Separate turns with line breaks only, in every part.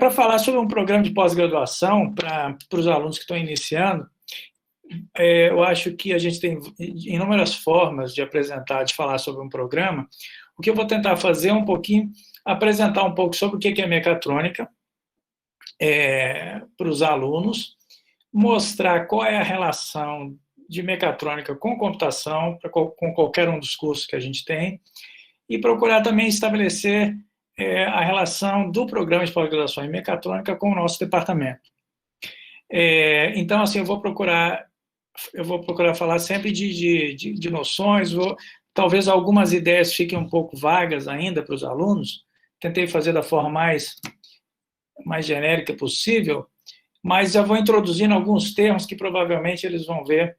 para falar sobre um programa de pós-graduação para os alunos que estão iniciando, eu acho que a gente tem inúmeras formas de apresentar, de falar sobre um programa. O que eu vou tentar fazer é apresentar um pouco sobre o que é mecatrônica para os alunos, mostrar qual é a relação de mecatrônica com computação, com qualquer um dos cursos que a gente tem, e procurar também estabelecer a relação do programa de pós-graduação em mecatrônica com o nosso departamento. Então, assim, eu vou procurar falar sempre de noções, talvez algumas ideias fiquem um pouco vagas ainda para os alunos, tentei fazer da forma mais genérica possível, mas já vou introduzindo alguns termos que provavelmente eles vão ver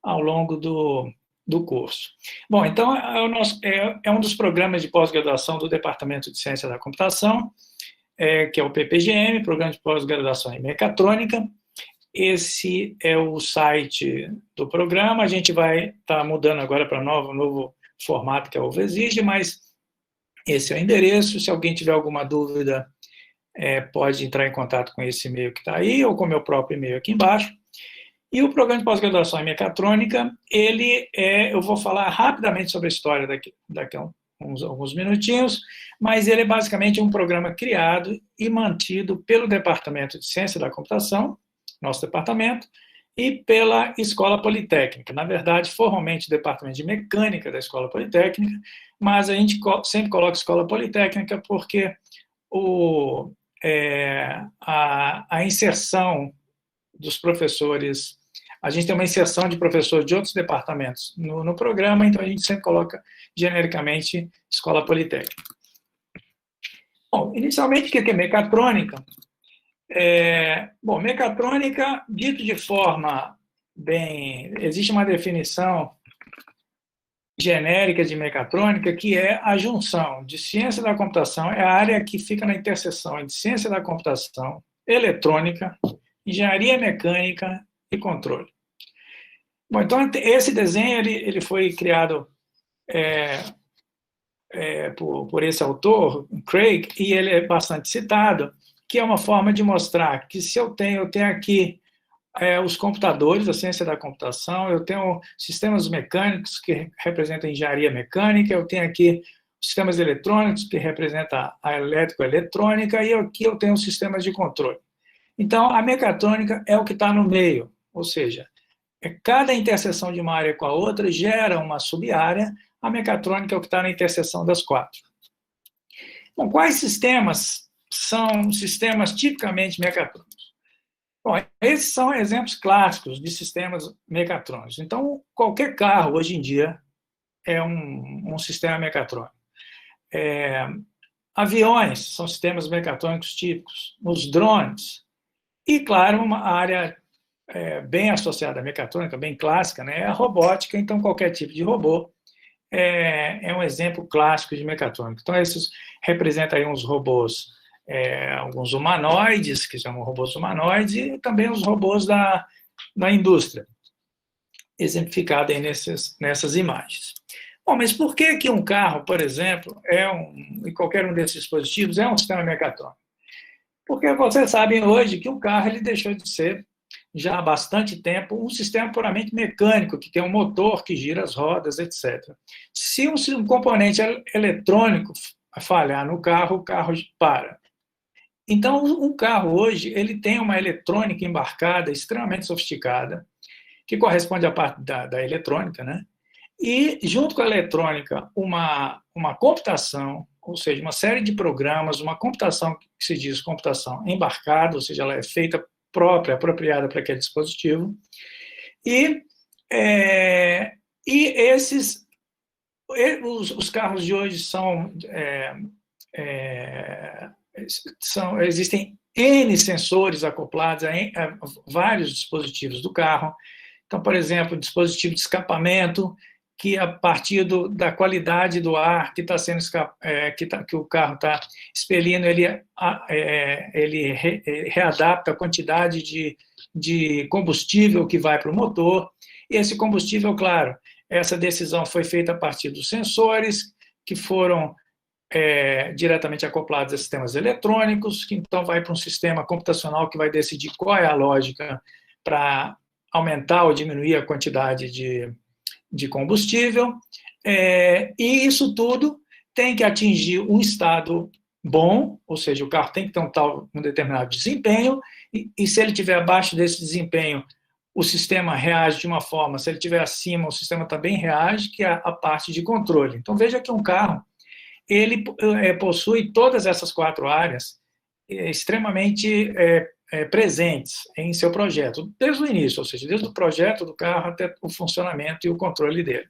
ao longo do curso. Bom, então, é um dos programas de pós-graduação do Departamento de Ciência da Computação, que é o PPGM, Programa de Pós-Graduação em Mecatrônica. Esse é o site do programa, a gente vai estar mudando agora para novo formato, que é o VESIG, mas esse é o endereço. Se alguém tiver alguma dúvida, pode entrar em contato com esse e-mail que está aí, ou com o meu próprio e-mail aqui embaixo. E o programa de pós-graduação em mecatrônica, eu vou falar rapidamente sobre a história daqui a alguns minutinhos, mas ele é basicamente um programa criado e mantido pelo Departamento de Ciência da Computação, nosso departamento, e pela Escola Politécnica. Na verdade, formalmente, o Departamento de Mecânica da Escola Politécnica, mas a gente sempre coloca Escola Politécnica porque a inserção dos professores, a gente tem uma inserção de professores de outros departamentos no programa, então a gente sempre coloca genericamente Escola Politécnica. Bom, inicialmente, o que é mecatrônica? Mecatrônica, dito de forma existe uma definição genérica de mecatrônica, que é a junção de ciência da computação, é a área que fica na interseção de ciência da computação, eletrônica, engenharia mecânica e controle. Bom, então, esse desenho ele foi criado por esse autor, Craig, e ele é bastante citado, que é uma forma de mostrar que se eu tenho aqui os computadores, a ciência da computação, eu tenho sistemas mecânicos que representam a engenharia mecânica, eu tenho aqui sistemas eletrônicos que representam a elétrico-eletrônica, e aqui eu tenho sistemas de controle. Então, a mecatrônica é o que está no meio, ou seja, cada interseção de uma área com a outra gera uma sub-área, a mecatrônica é o que está na interseção das quatro. Bom, quais sistemas são sistemas tipicamente mecatrônicos? Bom, esses são exemplos clássicos de sistemas mecatrônicos. Então, qualquer carro, hoje em dia, é um sistema mecatrônico. Aviões são sistemas mecatrônicos típicos. Os drones. E, claro, uma área bem associada à mecatrônica, bem clássica, né, é a robótica. Então, qualquer tipo de robô é um exemplo clássico de mecatrônica. Então, esses representam aí uns robôs, alguns humanoides, que chamam robôs humanoides, e também os robôs da indústria, exemplificado aí nessas imagens. Bom, mas por que um carro, por exemplo, e qualquer um desses dispositivos é um sistema mecatrônico? Porque vocês sabem hoje que o carro ele deixou de ser, já há bastante tempo, um sistema puramente mecânico, que tem um motor que gira as rodas, etc. Se um componente eletrônico falhar no carro, o carro para. Então, um carro hoje ele tem uma eletrônica embarcada extremamente sofisticada, que corresponde à parte da eletrônica, né? E, junto com a eletrônica, uma computação, ou seja, uma série de programas, uma computação que se diz computação embarcada, ou seja, ela é feita própria, apropriada para aquele dispositivo. E os carros de hoje existem N sensores acoplados a vários dispositivos do carro. Então, por exemplo, o dispositivo de escapamento, que a partir da qualidade do ar que está sendo que o carro está expelindo, ele readapta a quantidade de combustível que vai para o motor. E esse combustível, claro, essa decisão foi feita a partir dos sensores que foram diretamente acoplados a sistemas eletrônicos, que então vai para um sistema computacional que vai decidir qual é a lógica para aumentar ou diminuir a quantidade de combustível, e isso tudo tem que atingir um estado bom, ou seja, o carro tem que ter um determinado desempenho, e se ele estiver abaixo desse desempenho, o sistema reage de uma forma, se ele estiver acima, o sistema também reage, que é a parte de controle. Então, veja que um carro, ele possui todas essas 4 áreas extremamente presentes em seu projeto, desde o início, ou seja, desde o projeto do carro até o funcionamento e o controle dele.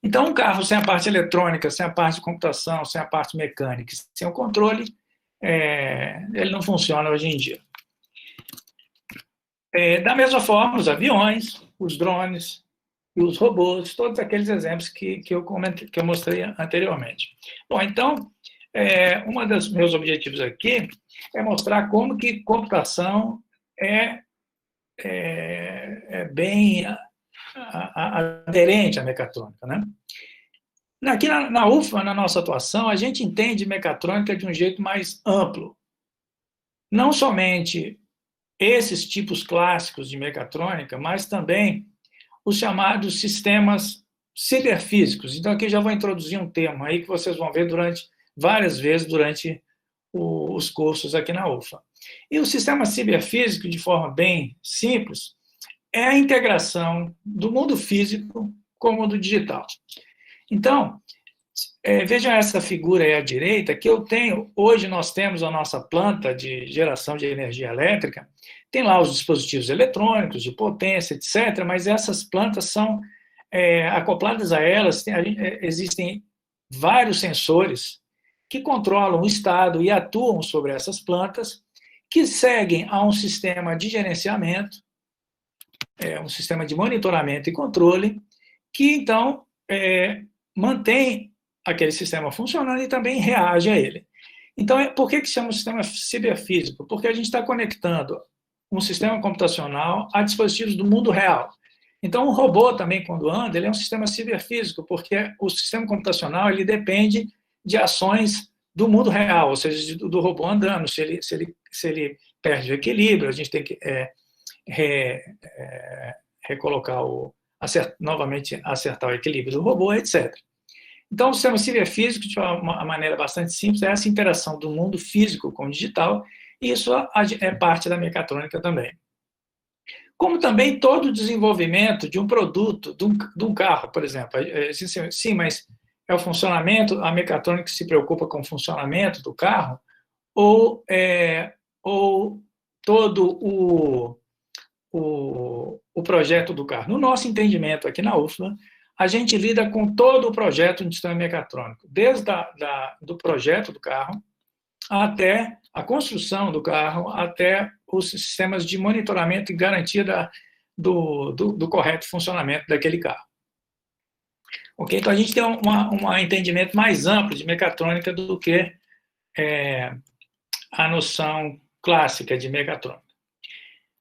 Então, um carro sem a parte eletrônica, sem a parte de computação, sem a parte mecânica, sem o controle, ele não funciona hoje em dia. Da mesma forma, os aviões, os drones e os robôs, todos aqueles exemplos que eu mostrei anteriormente. Bom, então, um dos meus objetivos aqui é mostrar como que computação é bem aderente à mecatrônica, né? Aqui na UFA, na nossa atuação, a gente entende mecatrônica de um jeito mais amplo. Não somente esses tipos clássicos de mecatrônica, mas também os chamados sistemas ciberfísicos. Então, aqui já vou introduzir um termo aí que vocês vão ver várias vezes durante os cursos aqui na UFA. E o sistema ciberfísico, de forma bem simples, é a integração do mundo físico com o mundo digital. Então, vejam essa figura aí à direita, que hoje nós temos a nossa planta de geração de energia elétrica, tem lá os dispositivos eletrônicos, de potência, etc., mas essas plantas são acopladas a elas, existem vários sensores que controlam o estado e atuam sobre essas plantas, que seguem a um sistema de gerenciamento, um sistema de monitoramento e controle, que então mantém aquele sistema funcionando e também reage a ele. Então, por que se chama sistema ciberfísico? Porque a gente está conectando um sistema computacional a dispositivos do mundo real. Então, o robô também, quando anda, ele é um sistema ciberfísico, porque o sistema computacional ele depende de ações do mundo real, ou seja, do robô andando. Se ele perde o equilíbrio, a gente tem que recolocar novamente acertar o equilíbrio do robô, etc. Então, o sistema ciberfísico, de uma maneira bastante simples, é essa interação do mundo físico com o digital, e isso é parte da mecatrônica também. Como também todo o desenvolvimento de um produto, de um carro, por exemplo. Sim, mas é o funcionamento, a mecatrônica se preocupa com o funcionamento do carro, ou todo o projeto do carro. No nosso entendimento aqui na UFLA, a gente lida com todo o projeto de sistema mecatrônico, desde do projeto do carro, até a construção do carro, até os sistemas de monitoramento e garantia do correto funcionamento daquele carro. Okay? Então, a gente tem um entendimento mais amplo de mecatrônica do que a noção clássica de mecatrônica.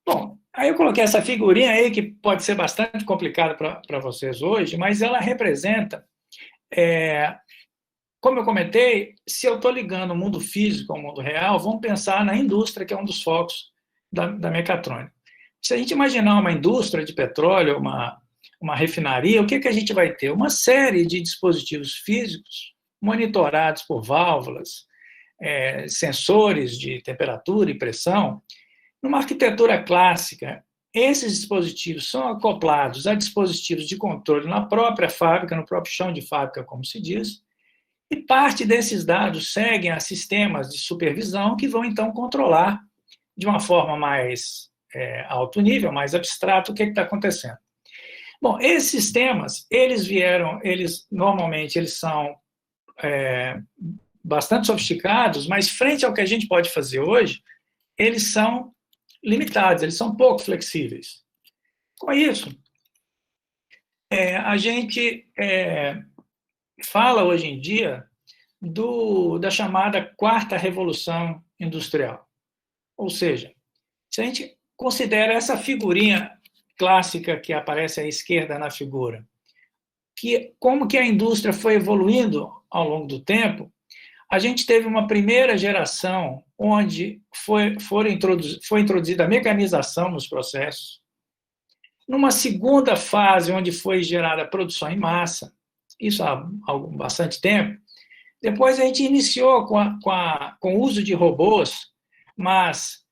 Bom, aí eu coloquei essa figurinha aí, que pode ser bastante complicada para vocês hoje, mas ela representa, como eu comentei, se eu estou ligando o mundo físico ao mundo real, vamos pensar na indústria, que é um dos focos da mecatrônica. Se a gente imaginar uma indústria de petróleo, uma refinaria, o que a gente vai ter? Uma série de dispositivos físicos monitorados por válvulas, sensores de temperatura e pressão. Numa arquitetura clássica, esses dispositivos são acoplados a dispositivos de controle na própria fábrica, no próprio chão de fábrica, como se diz, e parte desses dados seguem a sistemas de supervisão que vão, então, controlar de uma forma mais alto nível, mais abstrato, o que está acontecendo. Bom, esses sistemas, normalmente, eles são bastante sofisticados, mas frente ao que a gente pode fazer hoje, eles são limitados, eles são pouco flexíveis. Com isso, a gente fala hoje em dia da chamada quarta revolução industrial. Ou seja, se a gente considera essa figurinha clássica que aparece à esquerda na figura, que como que a indústria foi evoluindo ao longo do tempo, a gente teve uma primeira geração onde foi introduzida a mecanização nos processos, numa segunda fase, onde foi gerada a produção em massa, isso há bastante tempo. Depois a gente iniciou com o uso de robôs, mas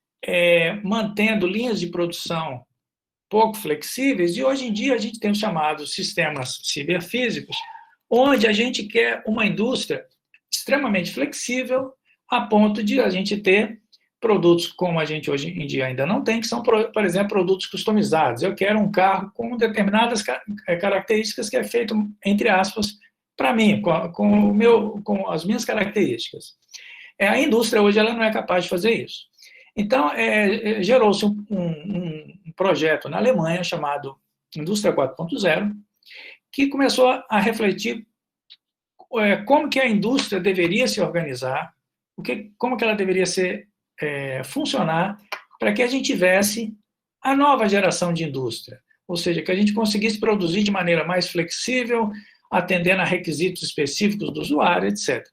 mantendo linhas de produção pouco flexíveis, e hoje em dia a gente tem os chamados sistemas ciberfísicos, onde a gente quer uma indústria extremamente flexível, a ponto de a gente ter produtos como a gente hoje em dia ainda não tem, que são, por exemplo, produtos customizados. Eu quero um carro com determinadas características que é feito, entre aspas, para mim, com as minhas características. A indústria hoje ela não é capaz de fazer isso. Então, gerou-se um projeto na Alemanha chamado Indústria 4.0, que começou a refletir como que a indústria deveria se organizar, como que ela deveria funcionar para que a gente tivesse a nova geração de indústria, ou seja, que a gente conseguisse produzir de maneira mais flexível, atendendo a requisitos específicos do usuário, etc.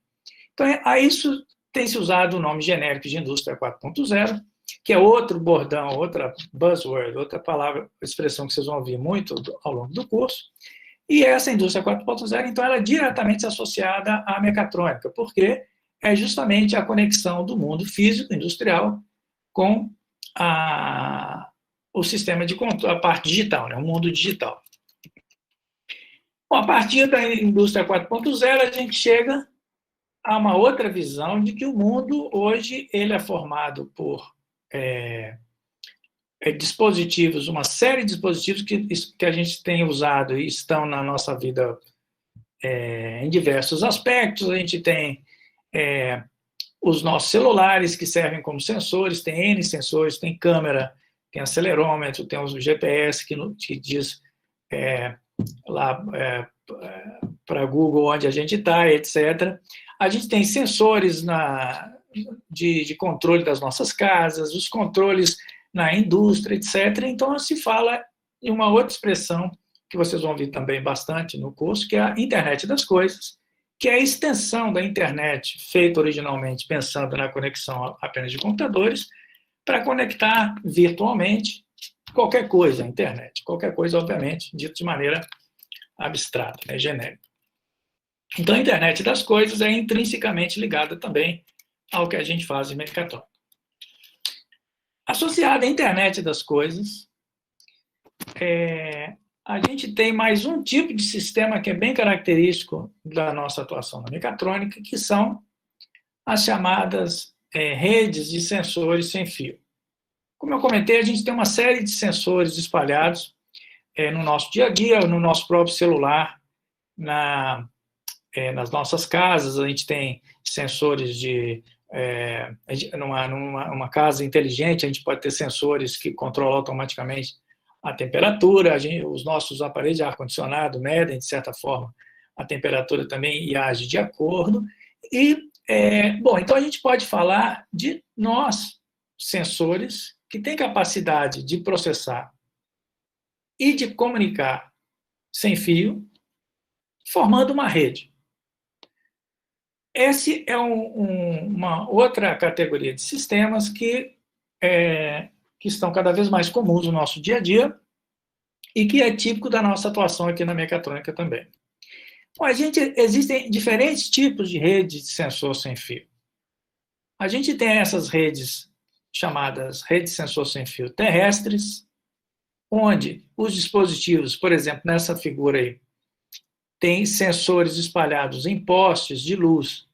Então, a isso tem se usado o nome genérico de Indústria 4.0, que é outro bordão, outra buzzword, outra palavra, expressão que vocês vão ouvir muito ao longo do curso. E essa indústria 4.0, então, ela é diretamente associada à mecatrônica, porque é justamente a conexão do mundo físico, industrial, com o sistema de controle, a parte digital, né, o mundo digital. Bom, a partir da indústria 4.0, a gente chega a uma outra visão de que o mundo, hoje, ele é formado por dispositivos, uma série de dispositivos que a gente tem usado e estão na nossa vida em diversos aspectos. A gente tem os nossos celulares, que servem como sensores, tem N sensores, tem câmera, tem acelerômetro, tem o GPS, que diz lá para Google onde a gente está, etc. A gente tem sensores de controle das nossas casas, os controles na indústria, etc. Então, se fala em uma outra expressão que vocês vão ouvir também bastante no curso, que é a internet das coisas, que é a extensão da internet, feita originalmente pensando na conexão apenas de computadores, para conectar virtualmente qualquer coisa à internet. Qualquer coisa, obviamente, dito de maneira abstrata, né, genérica. Então, a internet das coisas é intrinsecamente ligada também ao que a gente faz em mecatrônica. Associada à internet das coisas, a gente tem mais um tipo de sistema que é bem característico da nossa atuação na mecatrônica, que são as chamadas redes de sensores sem fio. Como eu comentei, a gente tem uma série de sensores espalhados no nosso dia a dia, no nosso próprio celular, nas nossas casas. A gente tem sensores numa casa inteligente, a gente pode ter sensores que controlam automaticamente a temperatura, os nossos aparelhos de ar-condicionado medem, de certa forma, a temperatura também e age de acordo. Bom, então a gente pode falar de sensores que têm capacidade de processar e de comunicar sem fio, formando uma rede. Essa é uma outra categoria de sistemas que estão cada vez mais comuns no nosso dia a dia e que é típico da nossa atuação aqui na mecatrônica também. Bom, existem diferentes tipos de redes de sensor sem fio. A gente tem essas redes chamadas redes de sensor sem fio terrestres, onde os dispositivos, por exemplo, nessa figura aí, tem sensores espalhados em postes de luz,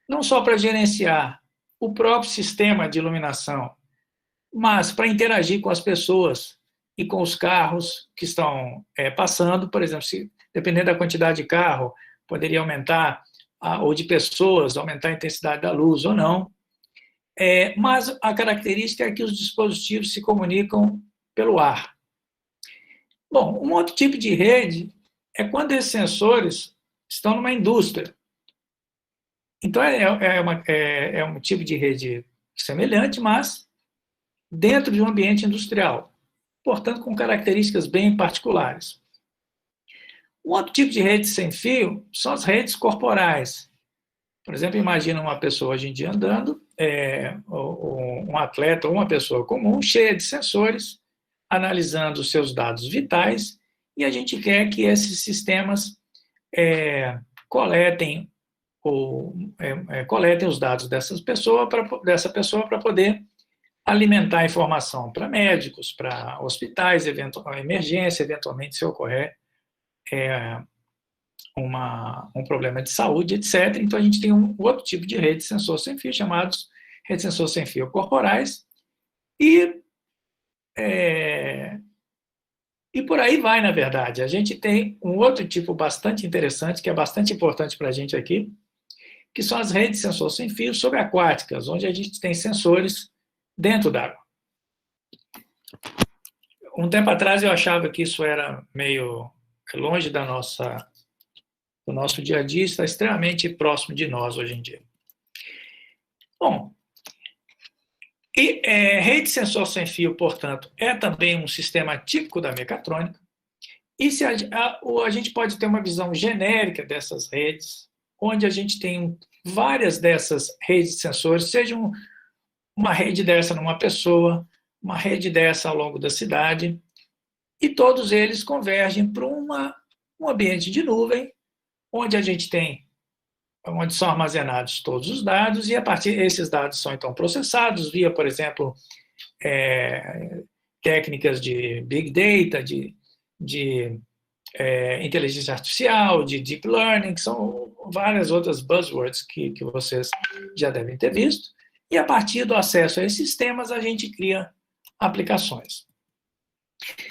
não só para gerenciar o próprio sistema de iluminação, mas para interagir com as pessoas e com os carros que estão passando. Por exemplo, dependendo da quantidade de carro, poderia aumentar, ou de pessoas, aumentar a intensidade da luz ou não. Mas a característica é que os dispositivos se comunicam pelo ar. Bom, um outro tipo de rede é quando esses sensores estão numa indústria. Então, é um tipo de rede semelhante, mas dentro de um ambiente industrial, portanto, com características bem particulares. Um outro tipo de rede sem fio são as redes corporais. Por exemplo, imagina uma pessoa hoje em dia andando, um atleta ou uma pessoa comum, cheia de sensores, analisando os seus dados vitais, e a gente quer que esses sistemas coletem os dados dessa pessoa para poder alimentar a informação para médicos, para hospitais, emergência, eventualmente se ocorrer um problema de saúde, etc. Então, a gente tem um outro tipo de rede de sensor sem fio, chamados redes de sensor sem fio corporais, e por aí vai, na verdade. A gente tem um outro tipo bastante interessante, que é bastante importante para a gente aqui, que são as redes de sensor sem fio subaquáticas, onde a gente tem sensores dentro d'água. Um tempo atrás eu achava que isso era meio longe do nosso dia a dia, está extremamente próximo de nós hoje em dia. Bom, rede de sensor sem fio, portanto, é também um sistema típico da mecatrônica, e a gente pode ter uma visão genérica dessas redes, onde a gente tem várias dessas redes de sensores, seja uma rede dessa numa pessoa, uma rede dessa ao longo da cidade, e todos eles convergem para um ambiente de nuvem, onde são armazenados todos os dados, e a partir desses dados são então processados via, por exemplo, técnicas de Big Data, de inteligência artificial, de Deep Learning, que são várias outras buzzwords que vocês já devem ter visto, e a partir do acesso a esses sistemas a gente cria aplicações.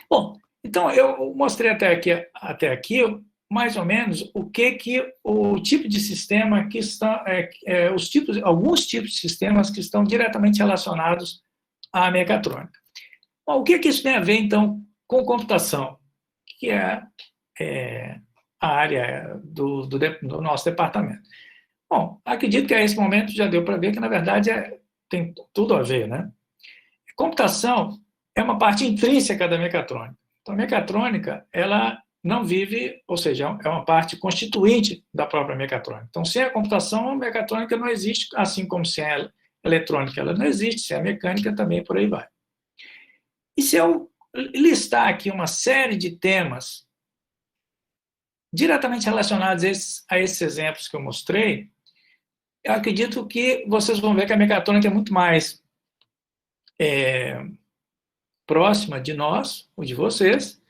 Bom, então eu mostrei até aqui mais ou menos o tipo de sistema que estão, alguns tipos de sistemas que estão diretamente relacionados à mecatrônica. Bom, o que isso tem a ver, então, com computação, que é a área do nosso departamento? Bom, acredito que a esse momento já deu para ver que, na verdade, tem tudo a ver, né? Computação é uma parte intrínseca da mecatrônica. Então, a mecatrônica, ela não vive, ou seja, é uma parte constituinte da própria mecatrônica. Então, sem a computação, a mecatrônica não existe, assim como sem a eletrônica ela não existe, sem a mecânica também, por aí vai. E se eu listar aqui uma série de temas diretamente relacionados a esses exemplos que eu mostrei, eu acredito que vocês vão ver que a mecatrônica é muito mais próxima de nós, ou de vocês,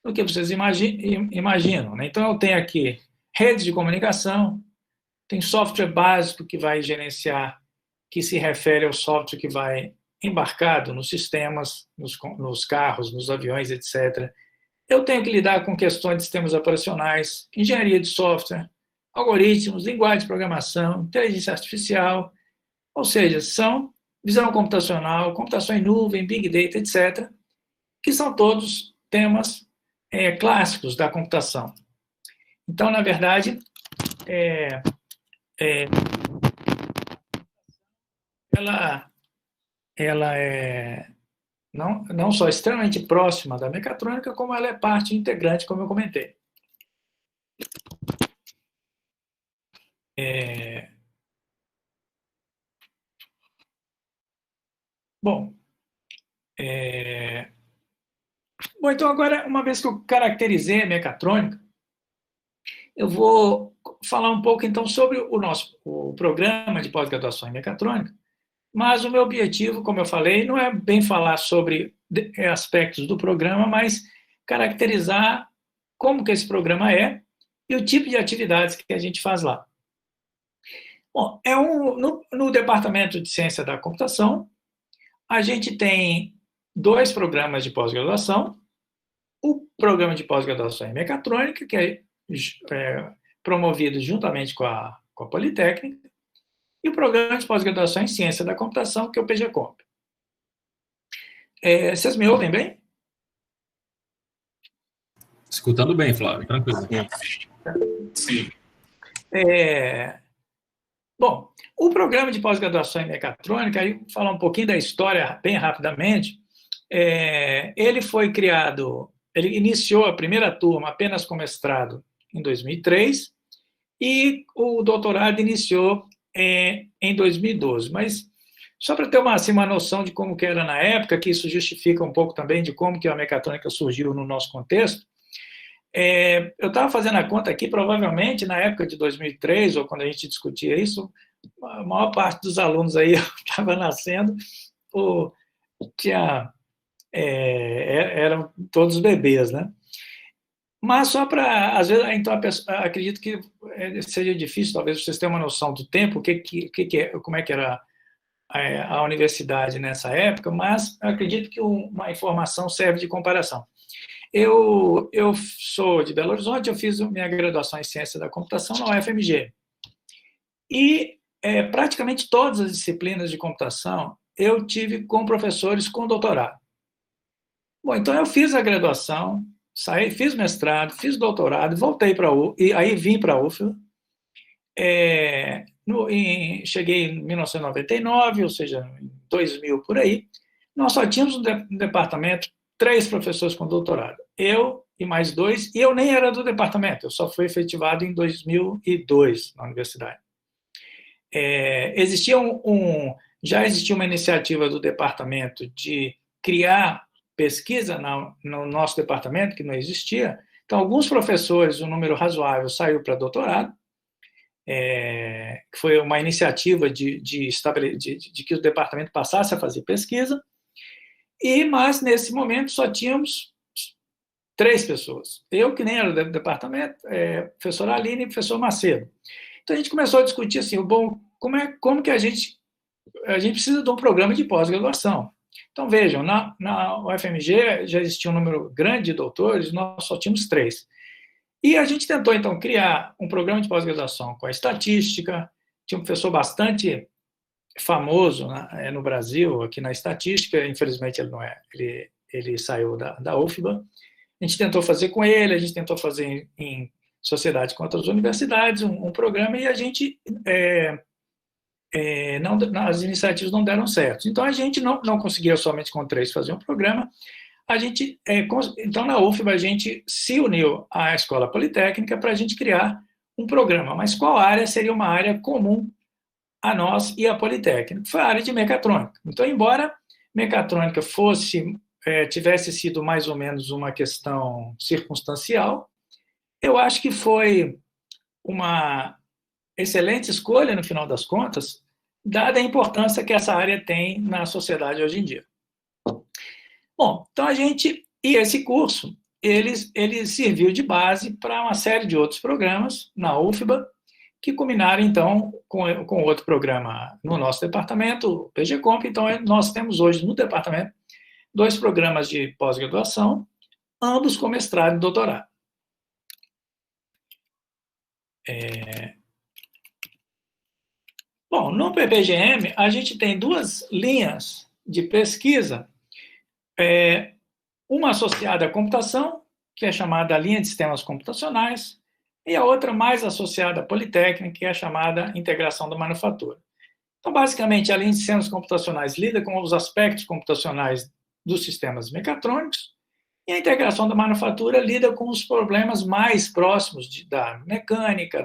do que vocês imaginam. Né? Então, eu tenho aqui redes de comunicação, tem software básico que vai gerenciar, que se refere ao software que vai embarcado nos sistemas, nos carros, nos aviões, etc. Eu tenho que lidar com questões de sistemas operacionais, engenharia de software, algoritmos, linguagem de programação, inteligência artificial, ou seja, são visão computacional, computação em nuvem, Big Data, etc., que são todos temas clássicos da computação. Então, na verdade, ela é não só extremamente próxima da mecatrônica, como ela é parte integrante, como eu comentei. Bom, então agora, uma vez que eu caracterizei a mecatrônica, eu vou falar um pouco, então, sobre o programa de pós-graduação em mecatrônica, mas o meu objetivo, como eu falei, não é bem falar sobre aspectos do programa, mas caracterizar como que esse programa é e o tipo de atividades que a gente faz lá. Bom, no Departamento de Ciência da Computação, a gente tem 2 programas de pós-graduação. O programa de pós-graduação em mecatrônica, que é promovido juntamente com a Politécnica, e o programa de pós-graduação em ciência da computação, que é o PGComp. Vocês me ouvem bem?
Escutando bem, Flávio, tranquilo.
Sim. Bom, o programa de pós-graduação em mecatrônica, aí vou falar um pouquinho da história bem rapidamente. Ele foi criado, ele iniciou a primeira turma apenas com mestrado em 2003, e o doutorado iniciou em 2012. Mas, só para ter uma noção de como que era na época, que isso justifica um pouco também de como que a mecatrônica surgiu no nosso contexto, eu estava fazendo a conta aqui, provavelmente, na época de 2003, ou quando a gente discutia isso, a maior parte dos alunos aí estava nascendo, ou eram todos bebês, né? Mas só para, às vezes, então, acredito que seja difícil, talvez, vocês tenham uma noção do tempo, como é que era a universidade nessa época, mas acredito que uma informação serve de comparação. Eu sou de Belo Horizonte, eu fiz minha graduação em Ciência da Computação na UFMG. E praticamente todas as disciplinas de computação eu tive com professores com doutorado. Bom, então eu fiz a graduação, fiz mestrado, fiz doutorado, voltei para e aí vim para a UFLA. Cheguei em 1999, ou seja, em 2000 por aí. Nós só tínhamos no departamento 3 professores com doutorado. Eu e mais 2, e eu nem era do departamento, eu só fui efetivado em 2002 na universidade. Já existia uma iniciativa do departamento de criar pesquisa no nosso departamento, que não existia. Então, alguns professores, um número razoável, saiu para doutorado, que foi uma iniciativa de que o departamento passasse a fazer pesquisa, mas nesse momento só tínhamos 3 pessoas. Eu, que nem era do departamento, professor Aline e professor Macedo. Então a gente começou a discutir assim, como que a gente precisa de um programa de pós-graduação. Então vejam, na UFMG já existia um número grande de doutores, nós só tínhamos 3. E a gente tentou, então, criar um programa de pós-graduação com a estatística. Tinha um professor bastante famoso, né, no Brasil, aqui na estatística, infelizmente ele não é, ele saiu da UFBA. A gente tentou fazer com ele, a gente tentou fazer em sociedade com outras universidades, um programa, e a gente, as iniciativas não deram certo. Então, a gente não conseguia somente com 3 fazer um programa. Então, na UFBA, a gente se uniu à Escola Politécnica para a gente criar um programa. Mas qual área seria uma área comum a nós e a Politécnica? Foi a área de mecatrônica. Então, embora mecatrônica tivesse sido mais ou menos uma questão circunstancial, eu acho que foi uma excelente escolha, no final das contas, dada a importância que essa área tem na sociedade hoje em dia. Bom, então esse curso, ele serviu de base para uma série de outros programas na UFBA, que culminaram, então, com outro programa no nosso departamento, o PGComp. Então, nós temos hoje no departamento 2 programas de pós-graduação, ambos com mestrado e doutorado. Bom, no PPGM, a gente tem 2 linhas de pesquisa, uma associada à computação, que é chamada linha de sistemas computacionais, e a outra mais associada à Politécnica, que é a chamada integração da manufatura. Então, basicamente, a linha de sistemas computacionais lida com os aspectos computacionais dos sistemas mecatrônicos, e a integração da manufatura lida com os problemas mais próximos da mecânica,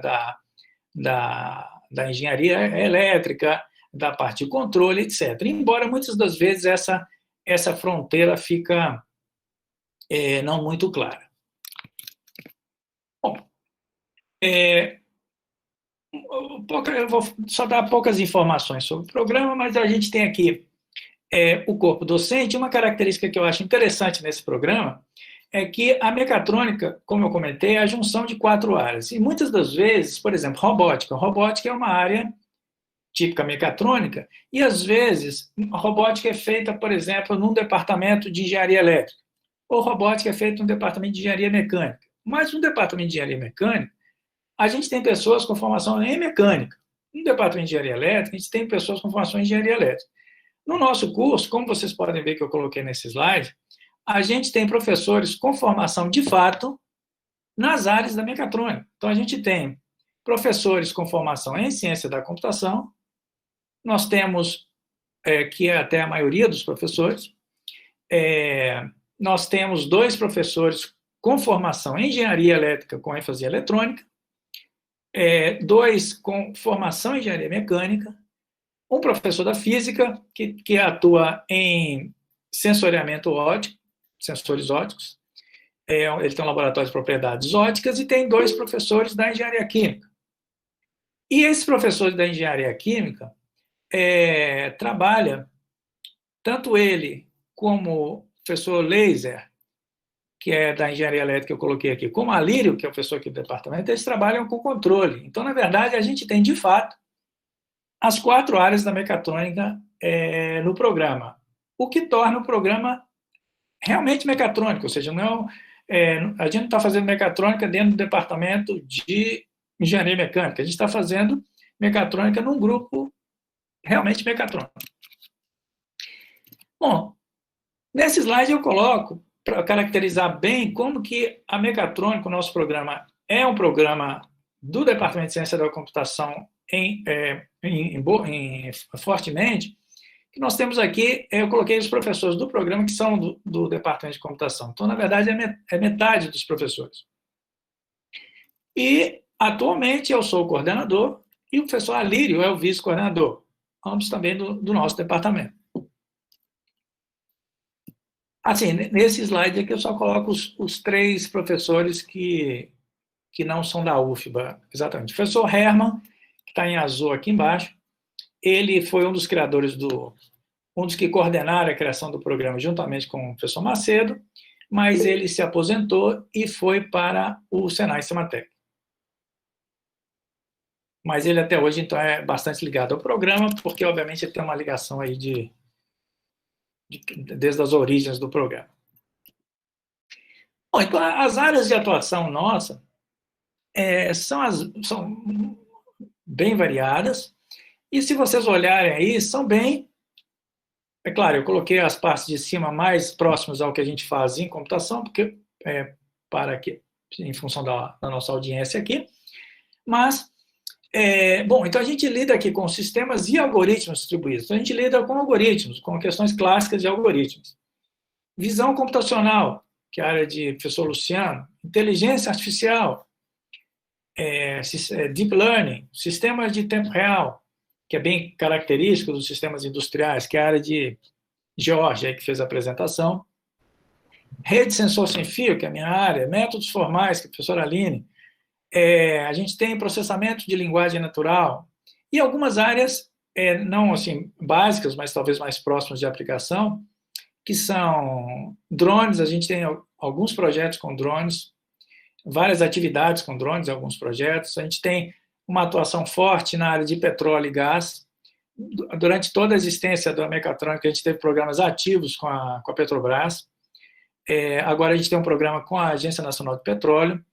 da engenharia elétrica, da parte de controle, etc. Embora muitas das vezes essa fronteira fica não muito clara. Bom, eu vou só dar poucas informações sobre o programa, mas a gente tem aqui o corpo docente. Uma característica que eu acho interessante nesse programa é que a mecatrônica, como eu comentei, é a junção de 4 áreas. E muitas das vezes, por exemplo, robótica. Robótica é uma área típica mecatrônica, e às vezes a robótica é feita, por exemplo, num departamento de engenharia elétrica, ou robótica é feita num departamento de engenharia mecânica. Mas no departamento de engenharia mecânica, a gente tem pessoas com formação em mecânica. No departamento de engenharia elétrica, a gente tem pessoas com formação em engenharia elétrica. No nosso curso, como vocês podem ver que eu coloquei nesse slide, a gente tem professores com formação de fato nas áreas da mecatrônica. Então, a gente tem professores com formação em ciência da computação, nós temos, que é até a maioria dos professores, nós temos 2 professores com formação em engenharia elétrica com ênfase em eletrônica, 2 com formação em engenharia mecânica, um professor da física que atua em sensoriamento óptico, sensores ópticos, ele tem um laboratório de propriedades ópticas, e tem 2 professores da engenharia química. E esses professores da engenharia química trabalham, tanto ele como o professor Laser, que é da engenharia elétrica que eu coloquei aqui, como a Lírio, que é o professor aqui do departamento, eles trabalham com controle. Então, na verdade, a gente tem, de fato, as 4 áreas da mecatrônica no programa, o que torna o programa realmente mecatrônico, ou seja, não a gente não está fazendo mecatrônica dentro do departamento de engenharia mecânica, a gente está fazendo mecatrônica num grupo realmente mecatrônico. Bom, nesse slide eu coloco, para caracterizar bem como que a mecatrônica, o nosso programa, é um programa do Departamento de Ciência da Computação fortemente, que nós temos aqui, eu coloquei os professores do programa que são do Departamento de Computação. Então, na verdade, é metade dos professores. E, atualmente, eu sou o coordenador e o professor Alírio é o vice-coordenador, ambos também do nosso departamento. Assim, nesse slide aqui eu só coloco os 3 professores que não são da UFBA, exatamente. O professor Herman, que está em azul aqui embaixo, ele foi um dos criadores um dos que coordenaram a criação do programa juntamente com o professor Macedo, mas ele se aposentou e foi para o Senai Cimatec. Mas ele até hoje, então, é bastante ligado ao programa, porque, obviamente, ele tem uma ligação aí desde as origens do programa. Bom, então, as áreas de atuação nossa são bem variadas, e se vocês olharem aí, são bem... É claro, eu coloquei as partes de cima mais próximas ao que a gente faz em computação, porque em função da nossa audiência aqui, mas, bom, então a gente lida aqui com sistemas e algoritmos distribuídos. Então, a gente lida com algoritmos, com questões clássicas de algoritmos. Visão computacional, que é a área de professor Luciano, inteligência artificial, deep learning, sistemas de tempo real, que é bem característico dos sistemas industriais, que é a área de Jorge, que fez a apresentação. Rede sensor sem fio, que é a minha área, métodos formais, que é a professora Aline. A gente tem processamento de linguagem natural e algumas áreas, não assim básicas, mas talvez mais próximas de aplicação, que são drones. A gente tem alguns projetos com drones, várias atividades com drones, alguns projetos. A gente tem uma atuação forte na área de petróleo e gás. Durante toda a existência da mecatrônica, a gente teve programas ativos com a Petrobras. Agora a gente tem um programa com a Agência Nacional de Petróleo.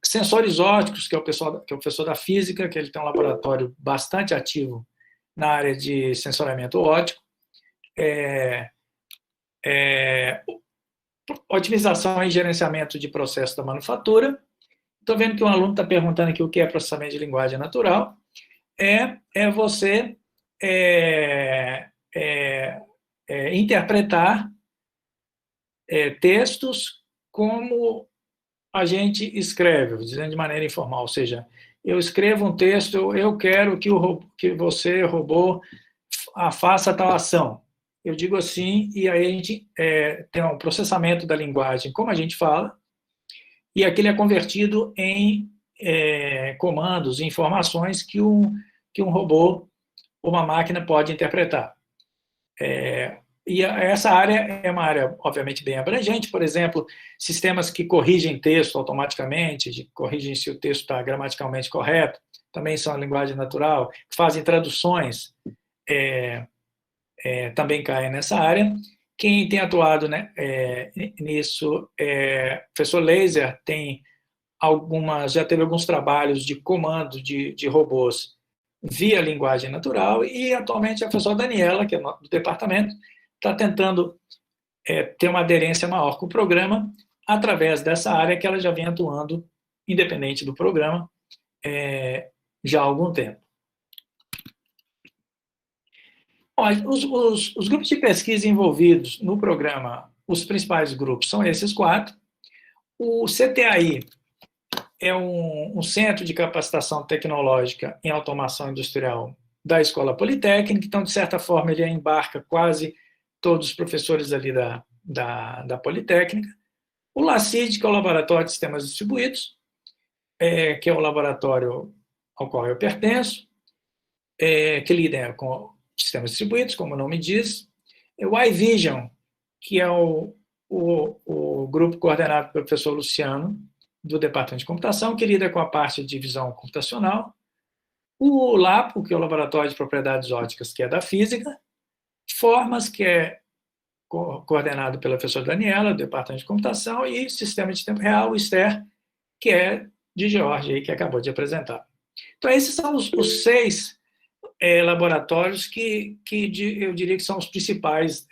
Sensores ópticos, que é o professor da física, que ele tem um laboratório bastante ativo na área de sensoriamento óptico. Otimização e gerenciamento de processo da manufatura. Estou vendo que um aluno está perguntando aqui o que é processamento de linguagem natural. Você interpretar textos como a gente escreve, dizendo de maneira informal, ou seja, eu escrevo um texto, eu quero que você, robô, faça tal ação. Eu digo assim, e aí a gente tem um processamento da linguagem, como a gente fala, e aquilo é convertido em comandos, em informações que um robô ou uma máquina pode interpretar. E essa área é uma área, obviamente, bem abrangente. Por exemplo, sistemas que corrigem texto automaticamente, corrigem se o texto está gramaticalmente correto, também são a linguagem natural, que fazem traduções, também caem nessa área. Quem tem atuado, né, nisso o professor Laser já teve alguns trabalhos de comando de robôs via linguagem natural, e atualmente a professora Daniela, que é do departamento, está tentando ter uma aderência maior com o programa através dessa área que ela já vem atuando independente do programa já há algum tempo. Os grupos de pesquisa envolvidos no programa, os principais grupos são esses 4. O CTAI é um centro de capacitação tecnológica em automação industrial da Escola Politécnica, então, de certa forma, ele embarca quase todos os professores ali da Politécnica. O LACID, que é o Laboratório de Sistemas Distribuídos, que é o laboratório ao qual eu pertenço, que lida com sistemas distribuídos, como o nome diz. O iVision, que é o grupo coordenado pelo professor Luciano, do Departamento de Computação, que lida com a parte de visão computacional. O LAPO, que é o Laboratório de Propriedades Ópticas, que é da Física. Formas, que é coordenado pela professora Daniela, do Departamento de Computação, e Sistema de Tempo Real, o STER, que é de Jorge, que acabou de apresentar. Então, esses são os 6 laboratórios que eu diria que são os principais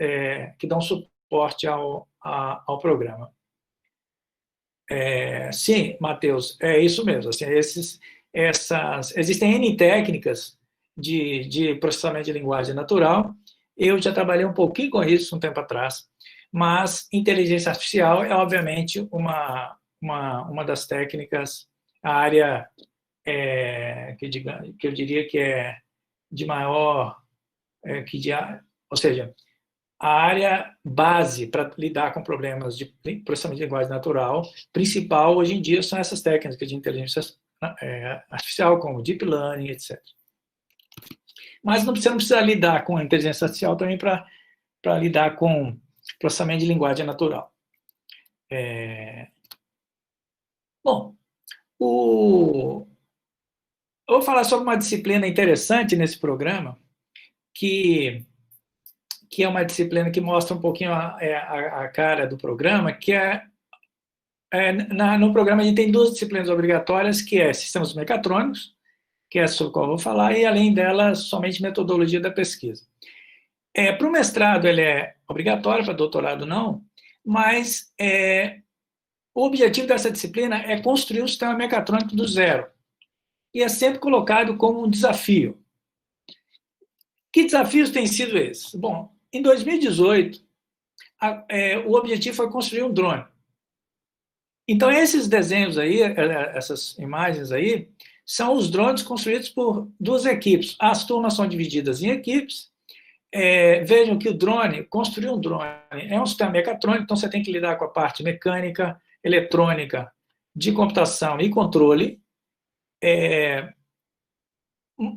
que dão suporte ao programa. Sim, Matheus, é isso mesmo. Assim, existem N técnicas de processamento de linguagem natural. Eu já trabalhei um pouquinho com isso um tempo atrás, mas inteligência artificial é, obviamente, uma das técnicas, a área que eu diria que é de maior, ou seja, a área base para lidar com problemas de processamento de linguagem natural, principal hoje em dia são essas técnicas de inteligência artificial, como deep learning, etc. Mas você não precisa lidar com a inteligência artificial também para lidar com processamento de linguagem natural. Bom, eu vou falar sobre uma disciplina interessante nesse programa, que é uma disciplina que mostra um pouquinho a cara do programa, que no programa a gente tem 2 disciplinas obrigatórias, que é sistemas mecatrônicos, que é sobre o qual eu vou falar, e além dela, somente metodologia da pesquisa. Para o mestrado ele é obrigatório, para doutorado não, mas o objetivo dessa disciplina é construir um sistema mecatrônico do zero, e é sempre colocado como um desafio. Que desafios têm sido esses? Bom, em 2018, o objetivo foi construir um drone. Então, esses desenhos aí, essas imagens aí, são os drones construídos por 2 equipes. As turmas são divididas em equipes. Vejam que o drone, construir um drone é um sistema mecatrônico, então você tem que lidar com a parte mecânica, eletrônica, de computação e controle.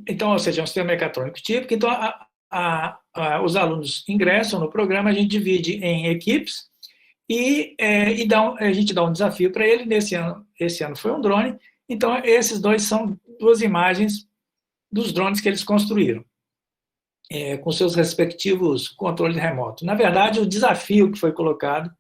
Então, ou seja, é um sistema mecatrônico típico. Então, os alunos ingressam no programa, a gente divide em equipes e a gente dá um desafio para ele. Esse ano foi um drone. Então, esses 2 são 2 imagens dos drones que eles construíram, com seus respectivos controles remotos. Na verdade, o desafio que foi colocado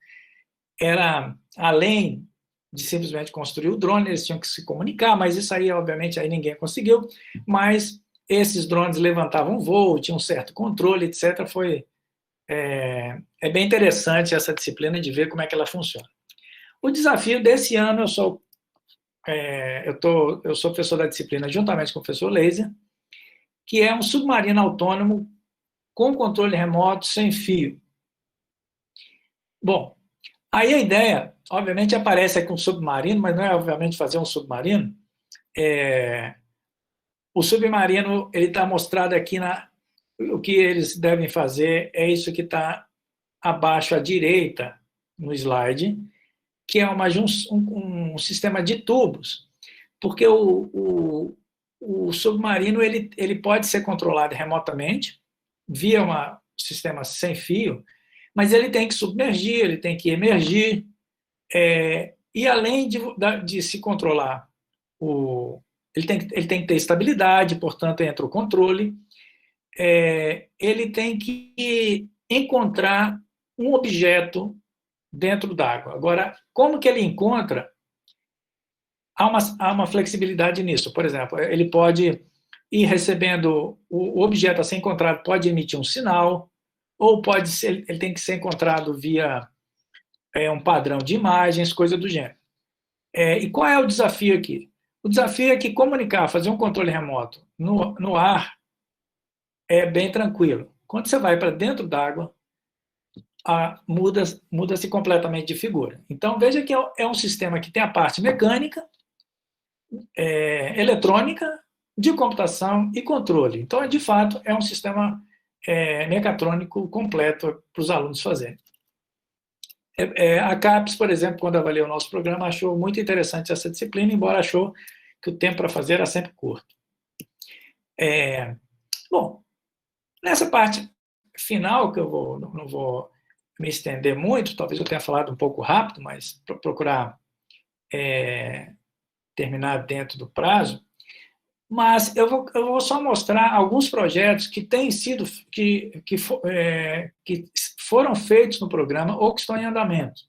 era, além de simplesmente construir o drone, eles tinham que se comunicar, mas isso aí, obviamente, aí ninguém conseguiu, mas esses drones levantavam voo, tinham um certo controle, etc. É bem interessante essa disciplina de ver como é que ela funciona. O desafio desse ano, eu sou professor da disciplina juntamente com o professor Laser, que é um submarino autônomo com controle remoto sem fio. Bom, aí a ideia, obviamente, aparece aqui um submarino, mas não é, obviamente, fazer um submarino. O submarino, ele está mostrado aqui o que eles devem fazer é isso que está abaixo à direita no slide, que é um sistema de tubos, porque o submarino ele pode ser controlado remotamente via um sistema sem fio, mas ele tem que submergir, ele tem que emergir, e além de se controlar, ele tem que ter estabilidade, portanto, entra o controle, ele tem que encontrar um objeto dentro d'água. Agora, como que ele encontra? Há uma flexibilidade nisso. Por exemplo, ele pode ir recebendo o objeto a ser encontrado, pode emitir um sinal, ou ele tem que ser encontrado via um padrão de imagens, coisa do gênero. E qual é o desafio aqui? O desafio é que comunicar, fazer um controle remoto no ar é bem tranquilo. Quando você vai para dentro d'água, muda-se completamente de figura. Então, veja que é um sistema que tem a parte mecânica, eletrônica, de computação e controle. Então, de fato, é um sistema mecatrônico completo para os alunos fazerem. A CAPES, por exemplo, quando avaliou o nosso programa, achou muito interessante essa disciplina, embora achou que o tempo para fazer era sempre curto. Bom, nessa parte final, que eu não vou me estender muito, talvez eu tenha falado um pouco rápido, mas para procurar terminar dentro do prazo, mas eu vou só mostrar alguns projetos que têm sido, que foram feitos no programa ou que estão em andamento,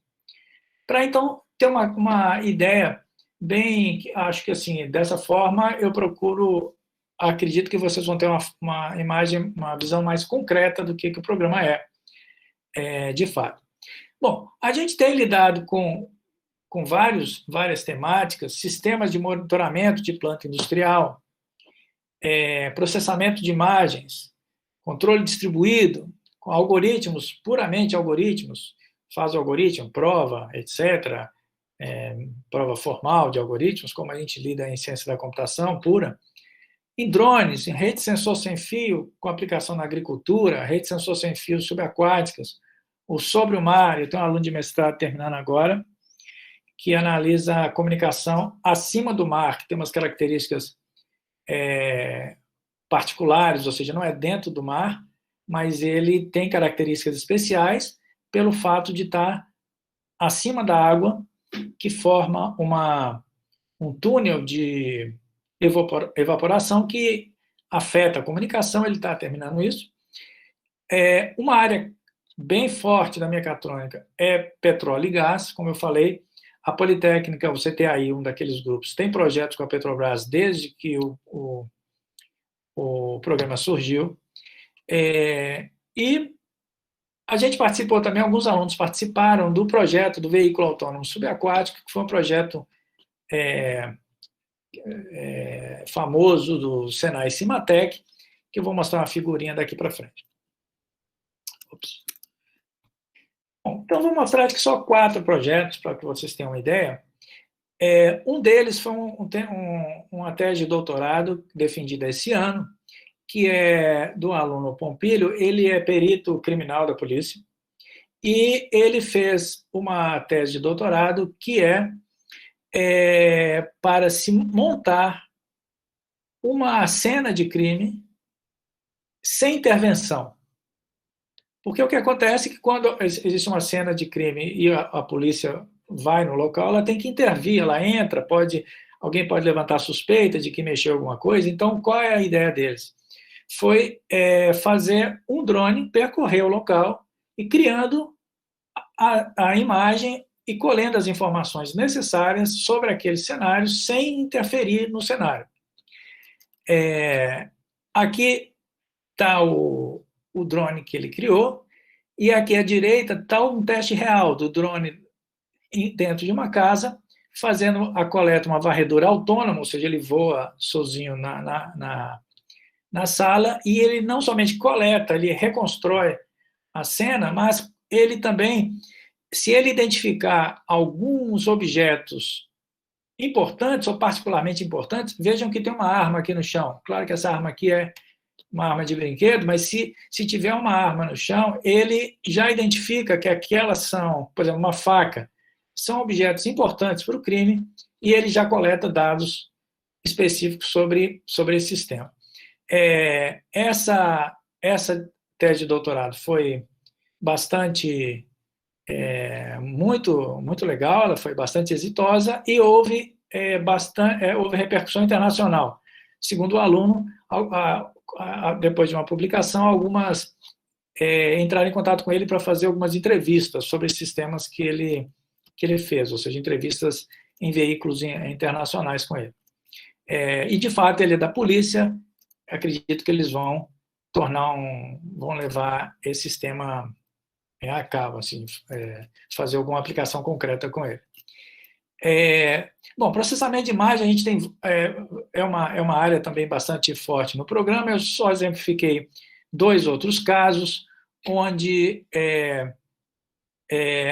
para então ter uma ideia bem, acho que assim, dessa forma eu procuro, acredito que vocês vão ter uma imagem, uma visão mais concreta do que o programa de fato. Bom, a gente tem lidado com várias temáticas, sistemas de monitoramento de planta industrial, processamento de imagens, controle distribuído, com algoritmos, puramente algoritmos, faz o algoritmo, prova, etc., prova formal de algoritmos, como a gente lida em ciência da computação pura, em drones, em rede sensor sem fio, com aplicação na agricultura, rede sensor sem fio subaquáticas, ou sobre o mar. Eu tenho um aluno de mestrado terminando agora, que analisa a comunicação acima do mar, que tem umas características particulares, ou seja, não é dentro do mar, mas ele tem características especiais pelo fato de estar acima da água, que forma um túnel de evaporação que afeta a comunicação. Ele está terminando isso. Uma área bem forte da mecatrônica é petróleo e gás, como eu falei. A Politécnica, o CTAI, um daqueles grupos, tem projetos com a Petrobras desde que o programa surgiu. E a gente participou também, alguns alunos participaram do projeto do veículo autônomo subaquático, que foi um projeto famoso do Senai Cimatec, que eu vou mostrar uma figurinha daqui para frente. Bom, então, vou mostrar aqui só 4 projetos, para que vocês tenham uma ideia. Um deles foi uma tese de doutorado defendida esse ano, que é do aluno Pompilho. Ele é perito criminal da polícia, e ele fez uma tese de doutorado que para se montar uma cena de crime sem intervenção. Porque o que acontece é que quando existe uma cena de crime e a polícia vai no local, ela tem que intervir, ela entra, alguém pode levantar suspeita de que mexeu alguma coisa. Então, qual é a ideia deles? Foi fazer um drone percorrer o local e criando a imagem e colhendo as informações necessárias sobre aquele cenário sem interferir no cenário. Aqui está o drone que ele criou, e aqui à direita está um teste real do drone dentro de uma casa, fazendo a coleta, uma varredura autônoma, ou seja, ele voa sozinho na sala, e ele não somente coleta, ele reconstrói a cena, mas ele também, se ele identificar alguns objetos importantes ou particularmente importantes, vejam que tem uma arma aqui no chão. Claro que essa arma aqui é uma arma de brinquedo, mas se tiver uma arma no chão, ele já identifica que aquelas são, por exemplo, uma faca, são objetos importantes para o crime, e ele já coleta dados específicos sobre esse sistema. Essa tese de doutorado foi bastante, muito legal, ela foi bastante exitosa, e houve repercussão internacional. Segundo o aluno, depois de uma publicação, algumas entraram em contato com ele para fazer algumas entrevistas sobre os sistemas que ele fez, ou seja, entrevistas em veículos internacionais com ele. E, de fato, ele é da polícia. Acredito que eles vão levar esse sistema a cabo, assim, fazer alguma aplicação concreta com ele. Bom, processamento de imagem, a gente tem uma área também bastante forte no programa. Eu só exemplifiquei 2 outros casos, onde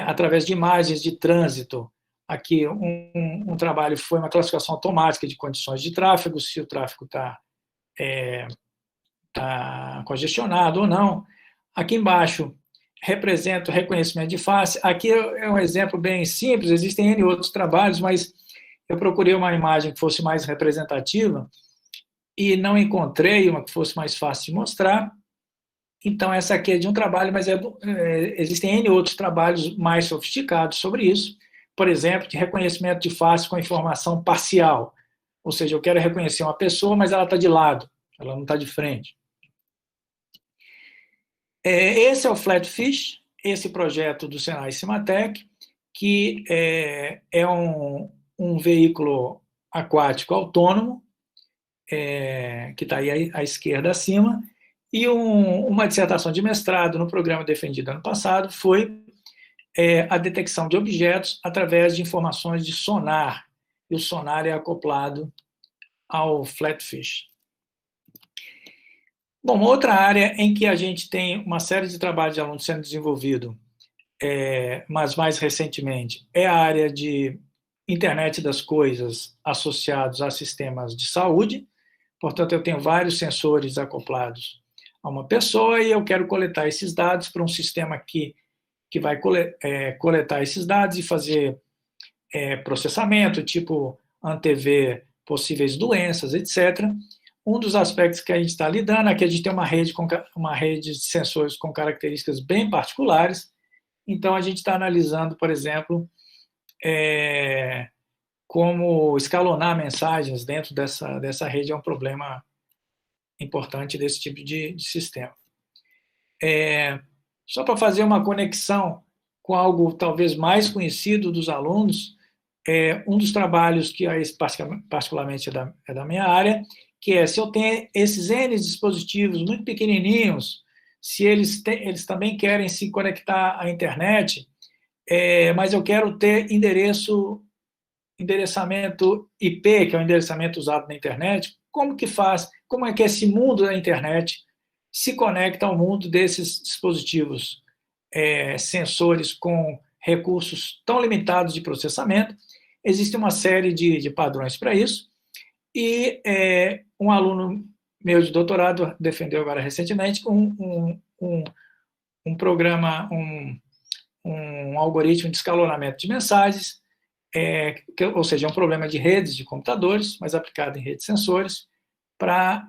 através de imagens de trânsito. Aqui, um trabalho foi uma classificação automática de condições de tráfego, se o tráfego está congestionado ou não. Aqui embaixo, representa o reconhecimento de face. Aqui é um exemplo bem simples, existem N outros trabalhos, mas eu procurei uma imagem que fosse mais representativa e não encontrei uma que fosse mais fácil de mostrar. Então, essa aqui é de um trabalho, mas existem N outros trabalhos mais sofisticados sobre isso. Por exemplo, de reconhecimento de face com informação parcial. Ou seja, eu quero reconhecer uma pessoa, mas ela está de lado, ela não está de frente. Esse é o Flatfish, esse projeto do Senai Cimatec, que é um veículo aquático autônomo, que está aí à esquerda acima, e uma dissertação de mestrado no programa defendido ano passado foi a detecção de objetos através de informações de sonar, e o sonar é acoplado ao Flatfish. Bom, outra área em que a gente tem uma série de trabalhos de alunos sendo desenvolvido, mas mais recentemente, é a área de internet das coisas associados a sistemas de saúde. Portanto, eu tenho vários sensores acoplados a uma pessoa e eu quero coletar esses dados para um sistema que vai coletar esses dados e fazer processamento, tipo antever possíveis doenças, etc. Um dos aspectos que a gente está lidando é que a gente tem uma rede de sensores com características bem particulares. Então, a gente está analisando, por exemplo, como escalonar mensagens dentro dessa rede é um problema importante desse tipo de sistema. Só para fazer uma conexão com algo talvez mais conhecido dos alunos, um dos trabalhos que particularmente é da minha área, que se eu tenho esses N dispositivos muito pequenininhos, se eles também querem se conectar à internet, mas eu quero ter endereçamento IP, que é o endereçamento usado na internet, como é que esse mundo da internet se conecta ao mundo desses dispositivos, sensores com recursos tão limitados de processamento? Existe uma série de padrões para isso, e um aluno meu de doutorado defendeu agora recentemente um programa, um algoritmo de escalonamento de mensagens, ou seja, um problema de redes de computadores, mas aplicado em redes de sensores, para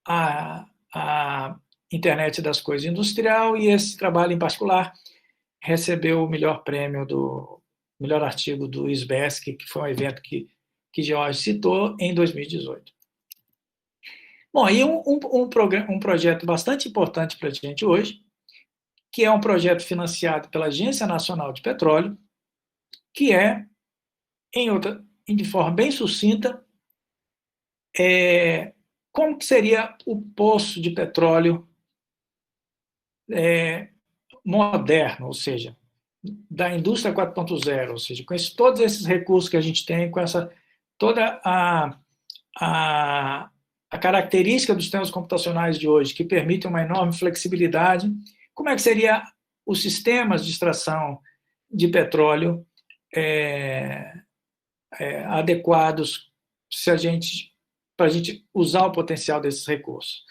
a internet das coisas industrial, e esse trabalho em particular recebeu o melhor prêmio melhor artigo do SBESC, que foi um evento que George citou em 2018. Bom, e um projeto bastante importante para a gente hoje, que é um projeto financiado pela Agência Nacional de Petróleo, que de forma bem sucinta, como que seria o poço de petróleo moderno, ou seja, da indústria 4.0, ou seja, com todos esses recursos que a gente tem, com toda a característica dos sistemas computacionais de hoje, que permitem uma enorme flexibilidade, como é que seria os sistemas de extração de petróleo adequados para a gente usar o potencial desses recursos?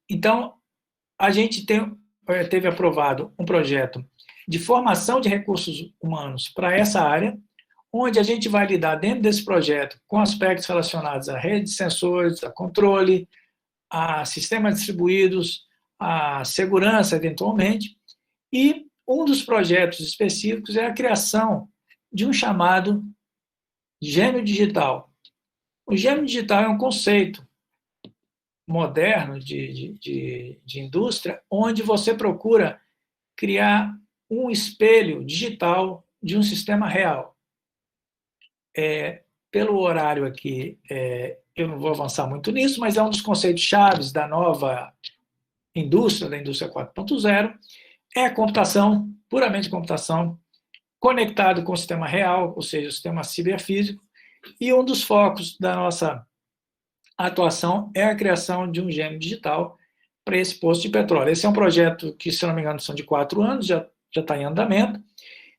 Então, a gente teve aprovado um projeto de formação de recursos humanos para essa área, onde a gente vai lidar dentro desse projeto com aspectos relacionados à rede de sensores, a controle, a sistemas distribuídos, a segurança, eventualmente, e um dos projetos específicos é a criação de um chamado gêmeo digital. O gêmeo digital é um conceito moderno de indústria, onde você procura criar um espelho digital de um sistema real. Pelo horário aqui, eu não vou avançar muito nisso, mas é um dos conceitos chaves da nova indústria, da indústria 4.0, é a computação, puramente computação, conectado com o sistema real, ou seja, o sistema ciberfísico, e um dos focos da nossa atuação é a criação de um gêmeo digital para esse poço de petróleo. Esse é um projeto que, se não me engano, são de 4 anos, já já está em andamento.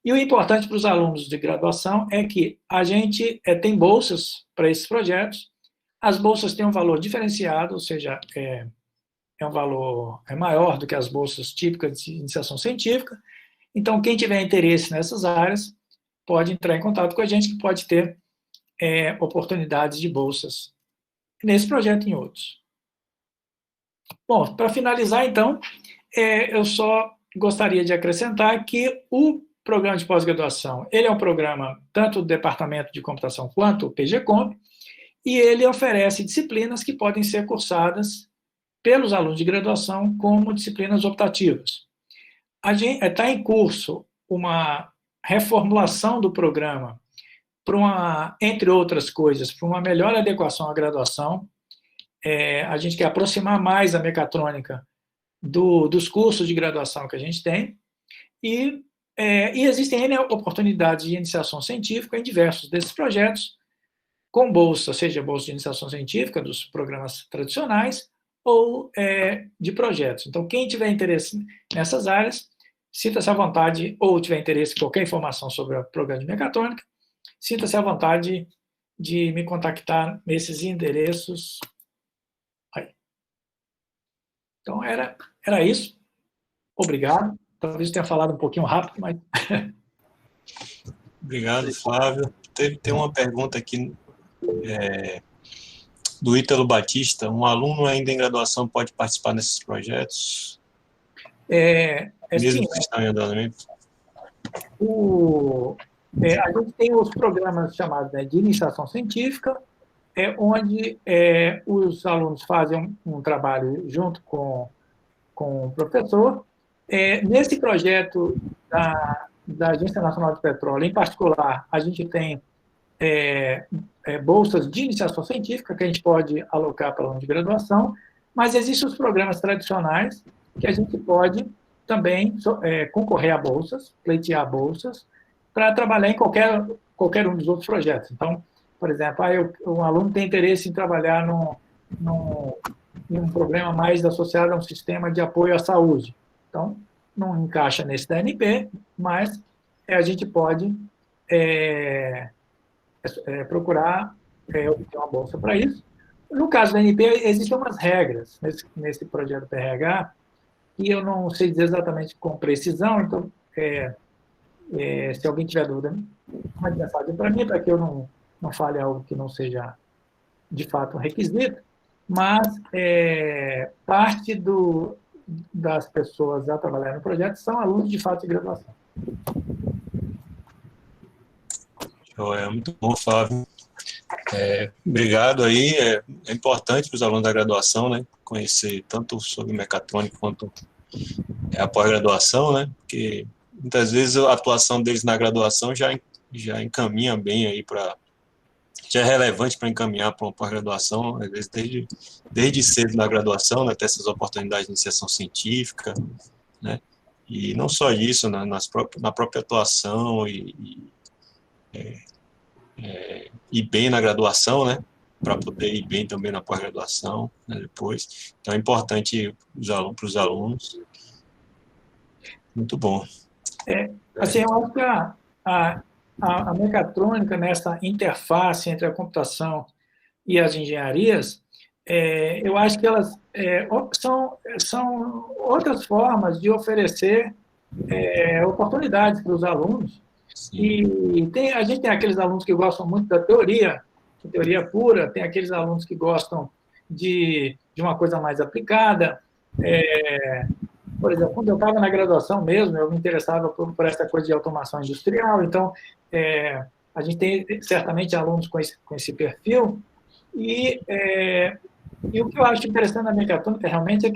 E o importante para os alunos de graduação é que a gente tem bolsas para esses projetos. As bolsas têm um valor diferenciado, ou seja, um valor maior do que as bolsas típicas de iniciação científica. Então, quem tiver interesse nessas áreas pode entrar em contato com a gente, que pode ter oportunidades de bolsas nesse projeto e em outros. Bom, para finalizar, então, eu só gostaria de acrescentar que o programa de pós-graduação, ele é um programa tanto do Departamento de Computação quanto o PGComp, e ele oferece disciplinas que podem ser cursadas pelos alunos de graduação como disciplinas optativas. Está em curso uma reformulação do programa para entre outras coisas, para uma melhor adequação à graduação. A gente quer aproximar mais a mecatrônica dos cursos de graduação que a gente tem, e existem N oportunidades de iniciação científica em diversos desses projetos, com bolsa, seja bolsa de iniciação científica dos programas tradicionais ou de projetos. Então, quem tiver interesse nessas áreas, sinta-se à vontade, ou tiver interesse em qualquer informação sobre o programa de mecatrônica, sinta-se à vontade de me contactar nesses endereços. Aí. Então, era isso. Obrigado. Talvez eu tenha falado um pouquinho rápido, mas...
Obrigado, Flávio. Tem uma pergunta aqui do Ítalo Batista. Um aluno ainda em graduação pode participar desses projetos? Mesmo que estão em andamento?
A gente tem os programas chamados de iniciação científica, onde os alunos fazem um trabalho junto com o professor. Nesse projeto da Agência Nacional de Petróleo, em particular, a gente tem bolsas de iniciação científica que a gente pode alocar para alunos de graduação, mas existem os programas tradicionais que a gente pode também concorrer a bolsas, pleitear bolsas, para trabalhar em qualquer um dos outros projetos. Então, por exemplo, um aluno tem interesse em trabalhar em um problema mais associado a um sistema de apoio à saúde. Então, não encaixa nesse da ANP, mas a gente pode procurar obter uma bolsa para isso. No caso da ANP, existem umas regras nesse projeto PRH, que eu não sei dizer exatamente com precisão, então, se alguém tiver dúvida, mande mensagem para mim, para que eu não fale algo que não seja, de fato, um requisito, mas parte das pessoas a trabalhar no projeto são alunos, de fato, de graduação.
Muito bom, Flávio. Obrigado aí. É importante para os alunos da graduação, né, conhecer tanto sobre mecatrônica quanto a pós-graduação, né, porque muitas vezes a atuação deles na graduação já encaminha bem aí já é relevante para encaminhar para uma pós-graduação, às vezes desde cedo na graduação, né, ter essas oportunidades de iniciação científica, né, e não só isso, na própria atuação ir bem na graduação, né, para poder ir bem também na pós-graduação, né, depois. Então é importante para os alunos. Muito bom.
Assim, eu acho que a mecatrônica, nessa interface entre a computação e as engenharias, eu acho que elas são outras formas de oferecer oportunidades para os alunos. Sim. E a gente tem aqueles alunos que gostam muito da teoria pura, tem aqueles alunos que gostam de uma coisa mais aplicada. Por exemplo, quando eu estava na graduação mesmo, eu me interessava por essa coisa de automação industrial, então a gente tem certamente alunos com esse perfil, e o que eu acho interessante na mecatrônica realmente é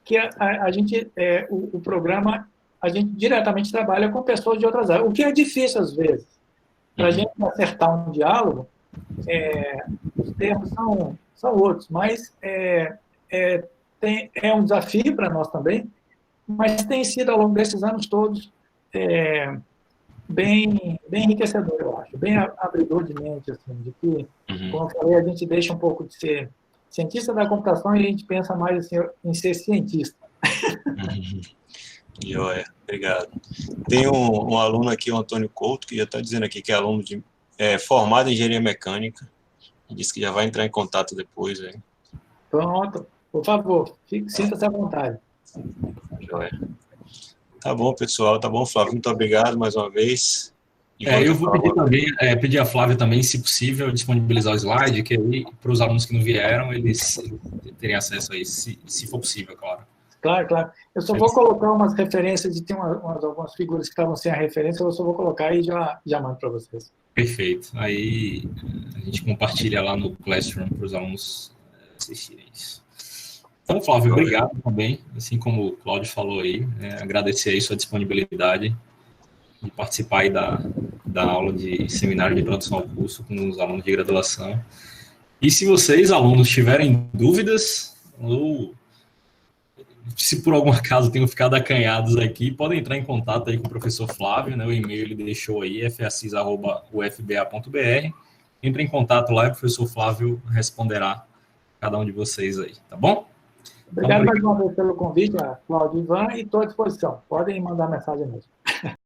que a gente, o programa, a gente diretamente trabalha com pessoas de outras áreas, o que é difícil às vezes. Para a gente acertar um diálogo, os termos são outros, mas é um desafio para nós também, mas tem sido, ao longo desses anos todos, bem enriquecedor, eu acho, bem abridor de mente, assim, de que, como eu falei, a gente deixa um pouco de ser cientista da computação e a gente pensa mais assim, em ser cientista.
Joia, obrigado. Tem um aluno aqui, o Antônio Couto, que já está dizendo aqui que é aluno formado em engenharia mecânica. Disse que já vai entrar em contato depois. Hein?
Pronto. Por favor, sinta-se à vontade.
Joia. Tá bom, pessoal. Tá bom, Flávio. Muito obrigado mais uma vez.
Eu vou pedir também, pedir a Flávia também, se possível, disponibilizar o slide, que aí, para os alunos que não vieram, eles terem acesso a isso, se for possível, claro.
Claro. Eu só vou colocar umas referências, tem algumas figuras que estavam sem a referência, eu só vou colocar e já mando para vocês.
Perfeito. Aí a gente compartilha lá no Classroom para os alunos assistirem isso. Então, Flávio, obrigado também, assim como o Cláudio falou aí, agradecer aí sua disponibilidade de participar aí da aula de seminário de introdução ao curso com os alunos de graduação. E se vocês, alunos, tiverem dúvidas ou se por algum acaso tenham ficado acanhados aqui, podem entrar em contato aí com o professor Flávio, né? O e-mail ele deixou aí, facis@ufba.br. Entre em contato lá e o professor Flávio responderá cada um de vocês aí, tá bom?
Obrigado mais uma vez pelo convite, Cláudio e Ivan, e estou à disposição. Podem mandar mensagem mesmo.